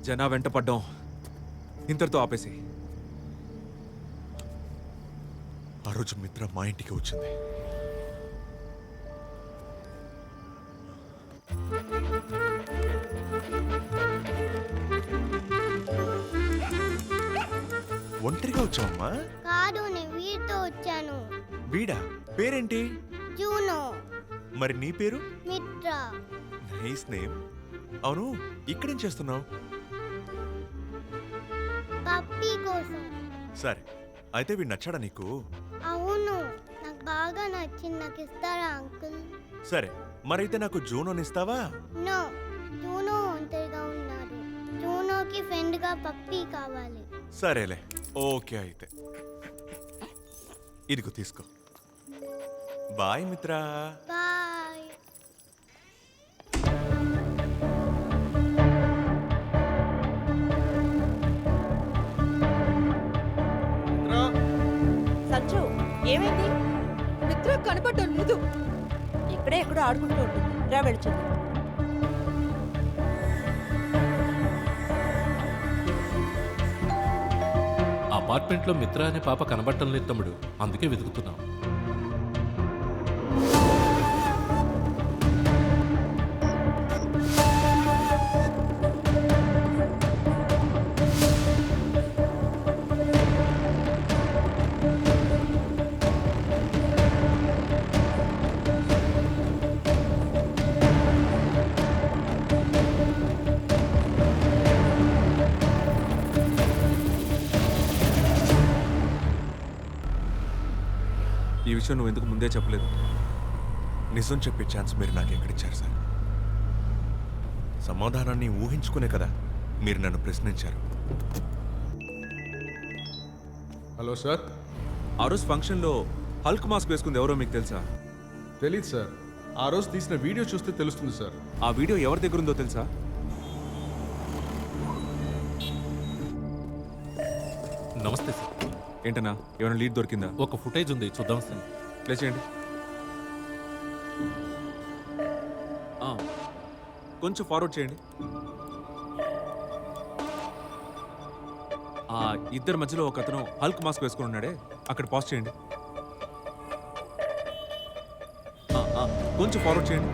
జనా వెంట పడ్డాం ఇంతటితో ఆపేసి. ఆ రోజు మిత్ర మా ఇంటికి వచ్చింది. ఒంటరిగా వచ్చావమ్మా? కాదు, నేను వీరితో వచ్చాను. వీడా? పేరేంటి? జూనో. మరి నీ పేరు? మిత్ర. Nice name. అవును, ఇక్కడేం చేస్తున్నావు? పప్పీ కోసం. సరే, అయితే వీడు నచ్చాడా నీకు? అవును, నాకు బాగా నచ్చింది. నాకు ఇస్తారా అంకుల్? సరే, మరైతే నాకు జూనోనిస్తావా? నో, జూనో ఒంటరిగా ఉన్నాడు. జూనోకి ఫ్రెండ్ గా పప్పీ కావాలి. సరేలే, ఓకే అయితే. ఇదిగో తీసుకో. బాయ్ మిత్రా. బాయ్. సంచు, ఏమైంది? మిత్ర కనపడడం లేదు. ఇక్కడే ఎక్కడో ఆడుకుంటూ ఉంటుంది. రా వెళ్తుంది. అపార్ట్మెంట్లో మిత్ర అనే పాప కనబడటం లేదు తమ్ముడు, అందుకే వెతుకుతున్నాం. ఈ విషయం నువ్వు ఎందుకు ముందే చెప్పలేదు? నిజం చెప్పే ఛాన్స్ మీరు నాకు ఎక్కడిచ్చారు సార్? సమాధానాన్ని ఊహించుకునే కదా మీరు నన్ను ప్రశ్నించారు. Hello sir. ఆ రోజు ఫంక్షన్లో హల్క్ మాస్క్ వేసుకుంది ఎవరో మీకు తెలుసా? తెలీదు సార్. ఆ రోజు తీసిన వీడియో చూస్తే తెలుస్తుంది సార్. ఆ వీడియో ఎవరి దగ్గర ఉందో తెలుసా? నమస్తే సార్. ఏంటన్నా, ఏమైనా లీడ్ దొరికిందా? ఒక ఫుటేజ్ ఉంది, చూద్దాం సార్. ప్లే చేయండి. కొంచెం ఫార్వర్డ్ చేయండి. ఆ ఇద్దరి మధ్యలో ఒక అతను హల్క్ మాస్క్ వేసుకుని ఉన్నాడే, అక్కడ పాజ్ చేయండి. కొంచెం ఫార్వర్డ్ చేయండి.